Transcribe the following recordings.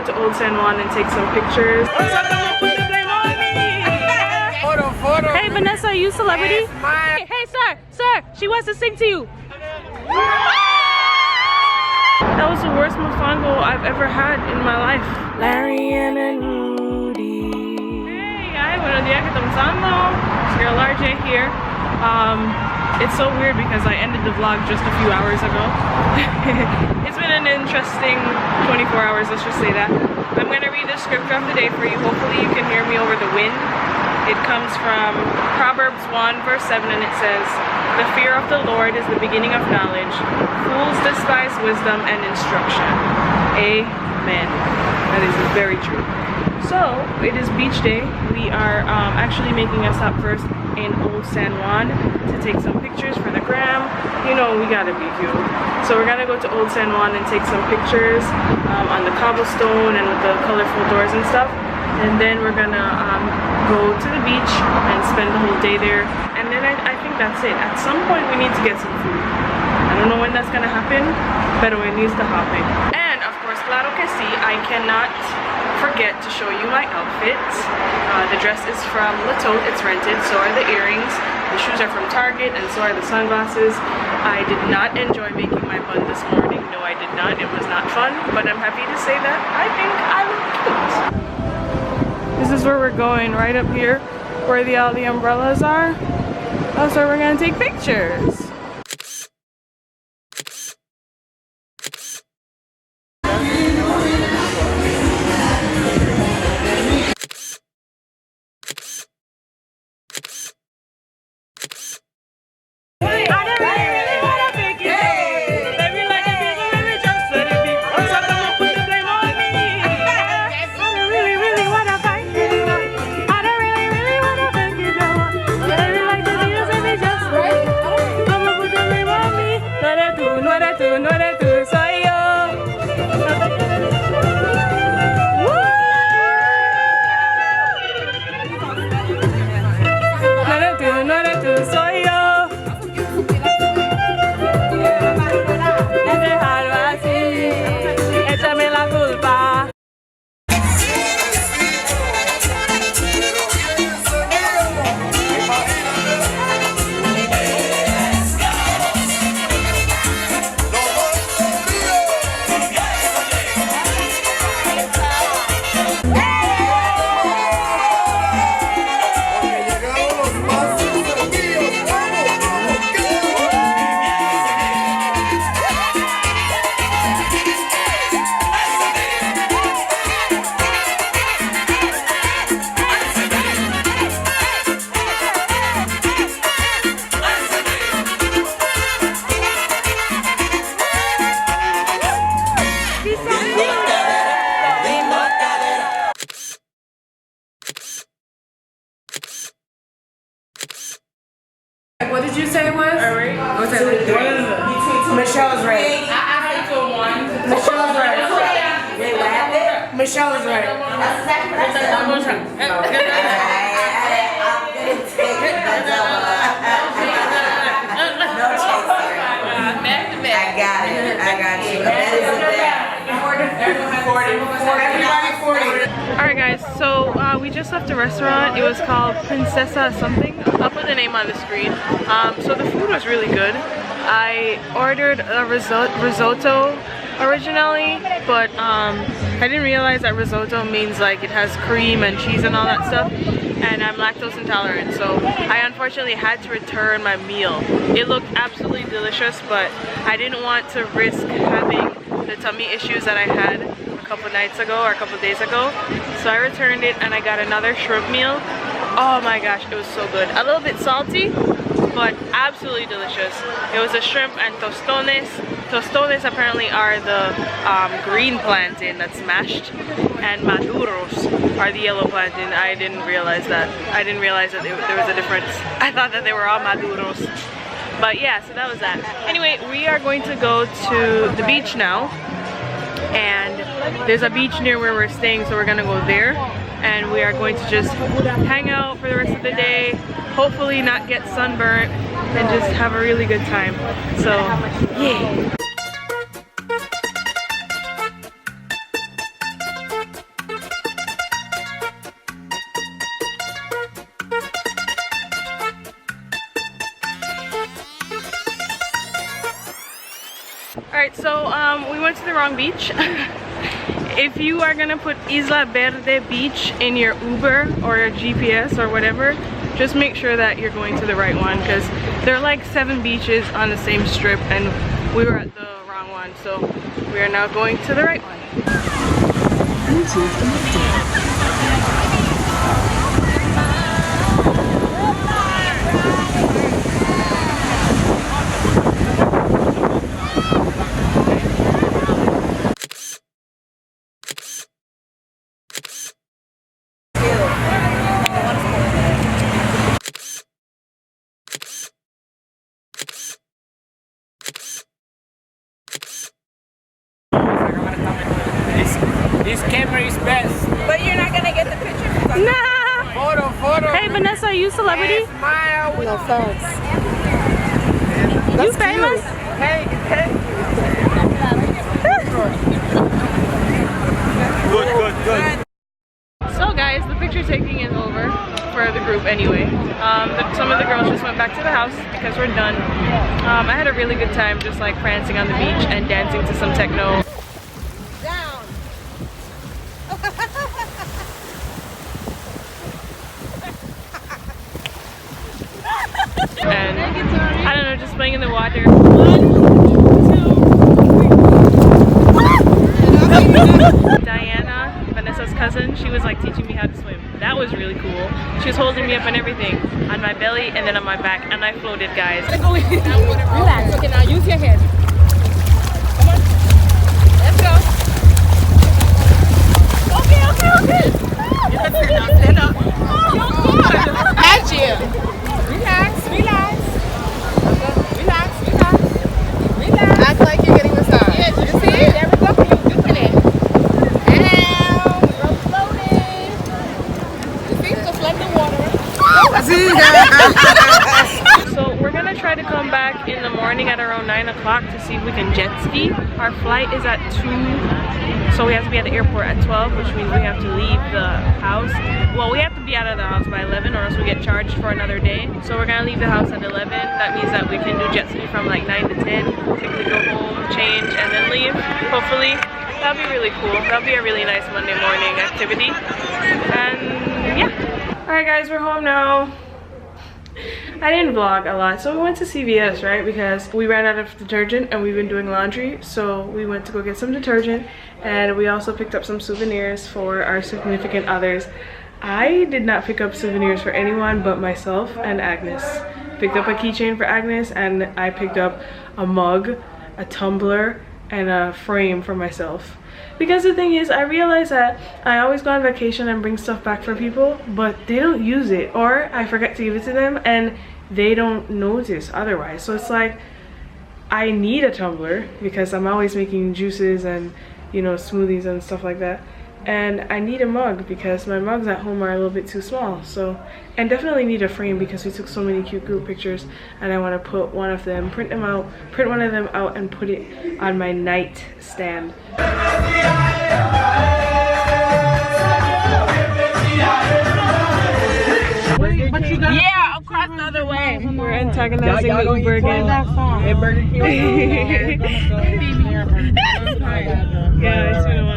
go to Old San Juan and take some pictures. Hey Vanessa, are you a celebrity? Hey sir, she wants to sing to you. That was the worst mofongo I've ever had in my life. Larianne and Rudy. Hey, buenos días, ¿qué estamos usando? It's your LarJ here. It's so weird because I ended the vlog just a few hours ago. It's been an interesting 24 hours, let's just say that. I'm gonna read the scripture of the day for you. Hopefully you can hear me over the wind. It comes from Proverbs 1 verse 7 and it says, "The fear of the Lord is the beginning of knowledge. Fools despise wisdom and instruction." Amen. That is very true. So, it is beach day. We are actually making a stop first in Old San Juan to take some pictures for the gram. You know, we gotta be cute. So we're gonna go to Old San Juan and take some pictures on the cobblestone and with the colorful doors and stuff. And then we're gonna go to the beach and spend the whole day there. And then I think that's it. At some point we need to get some food. I don't know when that's gonna happen, but it needs to happen. And of course, claro que sí, I cannot forget to show you my outfit. The dress is from La Tote, it's rented, so are the earrings. The shoes are from Target, and so are the sunglasses. I did not enjoy making my bun this morning. No, I did not. It was not fun, but I'm happy to say that I think I look cute. This is where we're going, right up here where all the umbrellas are. That's where we're gonna take pictures. What did you say it was? What's it? Michelle's right. Michelle's right. Wait, what happened? Michelle is right. That's exactly what I said. No chase. I got it. I got you. That is a bet. 40. Everybody 40. Alright guys, so we just left the restaurant. It was called Pincesa something. I'll put the name on the screen. So the food was really good. I ordered a risotto originally, but I didn't realize that risotto means like it has cream and cheese and all that stuff, and I'm lactose intolerant, so I unfortunately had to return my meal. It looked absolutely delicious, but I didn't want to risk having the tummy issues that I had a couple nights ago or a couple days ago, so I returned it and I got another shrimp meal. Oh my gosh, it was so good. A little bit salty, but absolutely delicious. It was a shrimp and tostones. Tostones apparently are the green plantain that's mashed, and maduros are the yellow plantain. I didn't realize that. There was a difference. I thought that they were all maduros. But yeah, so that was that. Anyway, we are going to go to the beach now, and there's a beach near where we're staying, so we're gonna go there, and we are going to just hang out for the rest of the day, hopefully not get sunburnt, and just have a really good time. So yeah. Alright, so we went to the wrong beach. If you are gonna put Isla Verde Beach in your Uber or your GPS or whatever, just make sure that you're going to the right one, because there are like 7 beaches on the same strip and we were at the wrong one, so we are now going to the right one. This camera is best. But you're not gonna get the picture? Nah! Photo. Hey Vanessa, are you a celebrity? Smile. No thanks. You famous? Hey. Good. So guys, the picture taking is over for the group anyway. Some of the girls just went back to the house because we're done. I had a really good time just like prancing on the beach and dancing to some techno. Down. And I don't know, just playing in the water. 1, 2. Diana, Vanessa's cousin, she was like teaching me how to swim. That was really cool. She was holding me up and everything, on my belly and then on my back, and I floated, guys. Relax. Okay, now use your head. Come on. Let's go. Okay. Stand up. At you. Relax. Act like you're getting massage. Yeah, you see it? There we go. You're doing it. And we're floating. You see? Just let the water. So we're gonna try to come back in the morning at around 9 o'clock to see if we can jet ski. Our flight is at 2, so we have to be at the airport at 12, which means we have to leave the house. Well, we have to be out of the house by 11 or else we get charged for another day. So we're gonna leave the house at 11. That means that we can do jet ski from like 9 to 10, quickly go home, change, and then leave. Hopefully, that'll be really cool. That'll be a really nice Monday morning activity. And yeah. Alright guys, we're home now. I didn't vlog a lot, so we went to CVS, right? Because we ran out of detergent and we've been doing laundry, so we went to go get some detergent, and we also picked up some souvenirs for our significant others. I did not pick up souvenirs for anyone but myself and Agnes. Picked up a keychain for Agnes, and I picked up a mug, a tumbler, and a frame for myself. Because the thing is, I realize that I always go on vacation and bring stuff back for people, but they don't use it, or I forget to give it to them and they don't notice otherwise. So it's like, I need a tumbler because I'm always making juices and, you know, smoothies and stuff like that. And I need a mug because my mugs at home are a little bit too small. So, and definitely need a frame because we took so many cute group pictures, and I want to put one of them, print one of them out and put it on my nightstand. Yeah, across the other way. We're antagonizing the Uber again.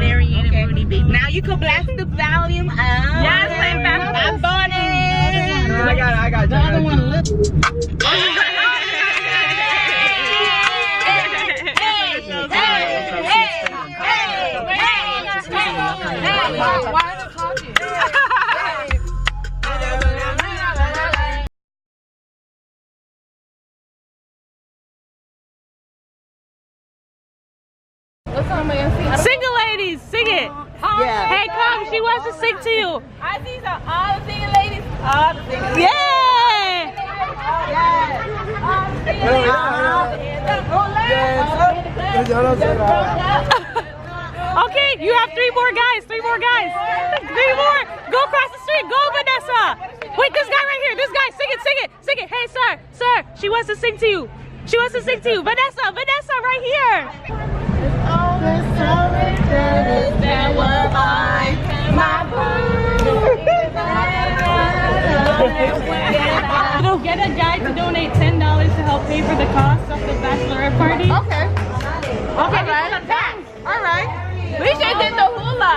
Larianne and Rudy, baby. Now you can blast the volume up. Yes, and that's my bunny. I got the other one lip. Why are you talking? Single ladies, sing it. Yeah. Hey, come, she wants to sing to you. I see all the single ladies. All the single ladies. Yeah. Okay, you have 3 more guys. 3 more guys. 3 more. Go across the street. Go, Vanessa. Wait, this guy right here. This guy. Sing it, sing it, sing it. Hey, sir, she wants to sing to you. She wants to sing to you. Vanessa, right here. Get a guy to donate $10 to help pay for the cost of the bachelorette party. Okay. Okay, all right. We should did the hula.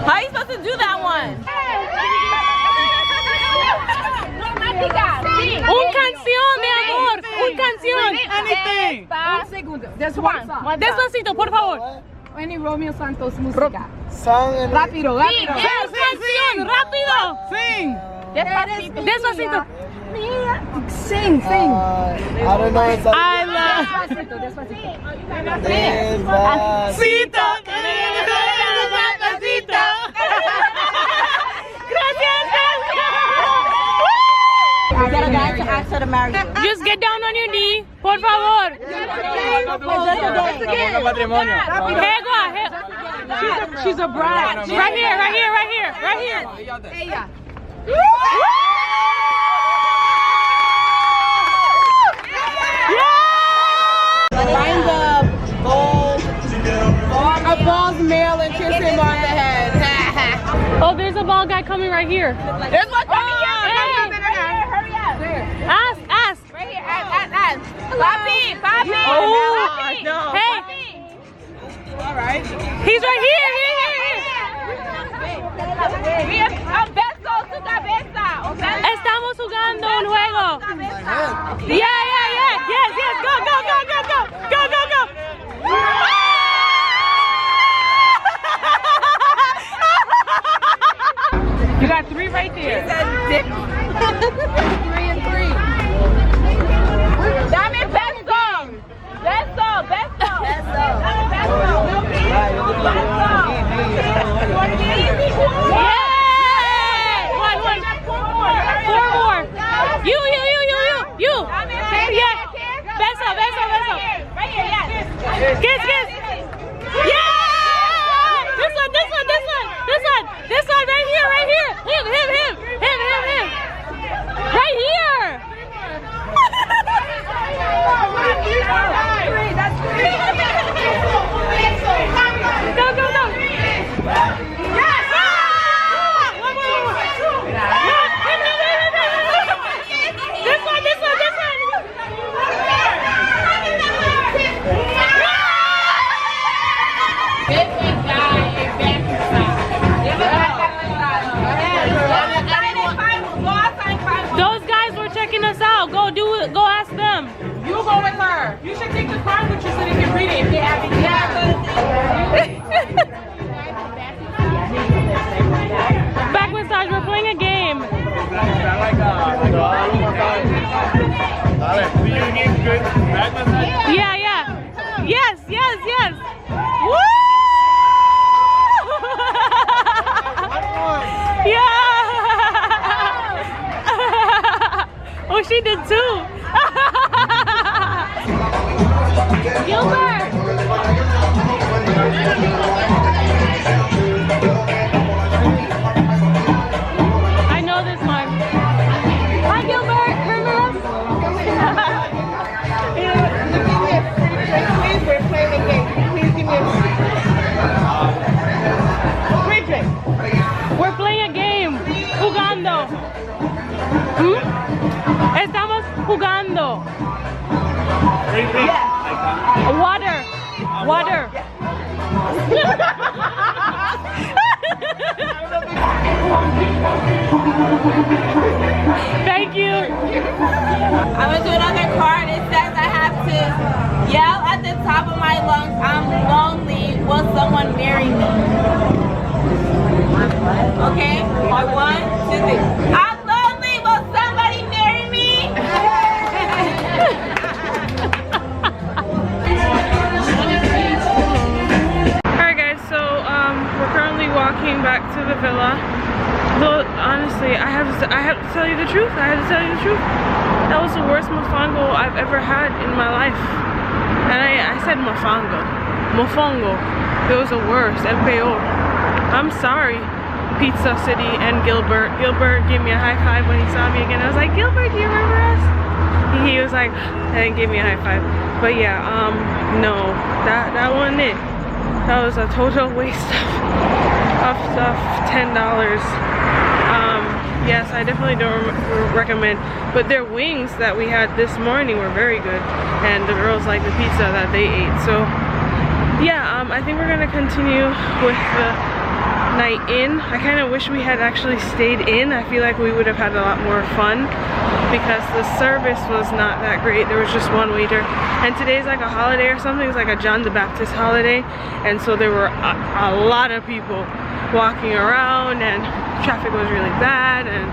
How are you supposed to do that one? Un canción, mi amor. Un canción. Anything. Un segundo. There's one song. Despacito, por favor. Any Romeo Santos música. Song and Rápido, rápido. Canción, rápido. sing. Despacito. Sing. I don't know. It's I love. Despacito, despacito. Despacito. Just get down on your knee, por favor. She's a bride. Right here. Ella. Find the ball. A ball's male and kiss him on the head. Oh, there's a bald guy coming right here. There's one coming here. Hurry up. Ask. Right here. Ask. Papi. Oh, no. Hey, All right. he's right here. Estamos jugando un juego. Yeah. Yes. Go. You got 3 right there. 3 and 3. Dame beso. Four more. You. Yeah. Beso. Kiss. Yeah. This one right here. Him. Right here. Go. Yes! One more. This one. Those guys were checking us out. Go ask them. You go with her. You should take the card with you so they can read it if they have it. Back massage, we're playing a game. Yeah. Yes. Woo! Yeah. Oh, she did too. Gilbert. I know this one. Hi, Gilbert. Remember us? Please, we're playing a game. Please give me a We're playing a game. Jugando. Estamos jugando. Water. Thank you. I'm gonna do another card. It says I have to yell at the top of my lungs, I'm lonely, will someone marry me? Okay? 1, 2, 3. I'm lonely, will somebody marry me? Alright guys, so we're currently walking back to the villa. Though honestly, I have to tell you the truth. That was the worst mofongo I've ever had in my life. And I said mofongo. It was the worst, el peor. I'm sorry, Pizza City and Gilbert. Gilbert gave me a high five when he saw me again. I was like, Gilbert, do you remember us? He was like, and gave me a high five. But yeah, no, that wasn't it. That was a total waste of $10. Yes, I definitely don't recommend. But their wings that we had this morning were very good, and the girls like the pizza that they ate. So yeah, I think we're gonna continue with the night in. I kind of wish we had actually stayed in. I feel like we would have had a lot more fun because the service was not that great. There was just one waiter, and today's like a holiday or something. It's like a John the Baptist holiday, and so there were a lot of people walking around, and traffic was really bad, and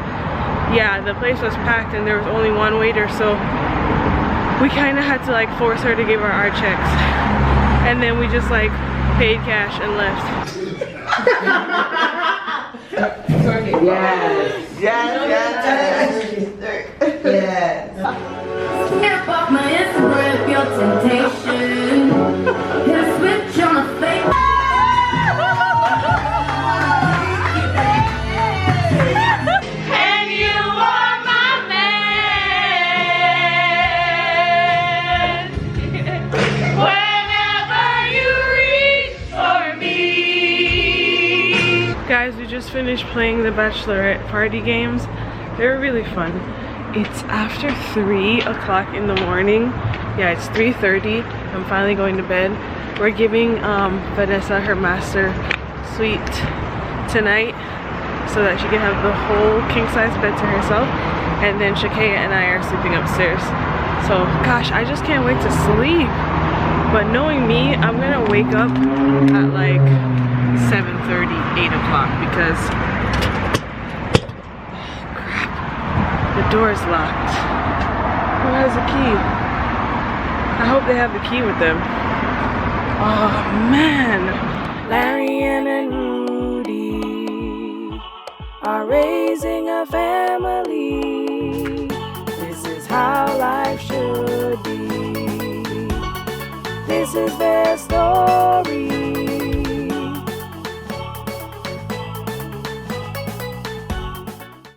yeah, the place was packed, and there was only one waiter, so we kind of had to like force her to give her our checks, and then we just like paid cash and left. Snap off my Instagram if your temptation. Hit a switch on a fake. And you are my man. Whenever you reach for me. Guys, we just finished playing the Bachelorette party games. They were really fun. It's after 3 o'clock in the morning. Yeah, it's 3:30. I'm finally going to bed. We're giving Vanessa her master suite tonight so that she can have the whole king-size bed to herself. And then Shakaya and I are sleeping upstairs. So, gosh, I just can't wait to sleep. But knowing me, I'm gonna wake up at like 7:30, 8 o'clock because the door is locked. Who has a key? I hope they have the key with them. Oh man. Larianne and Rudy are raising a family. This is how life should be. This is their story.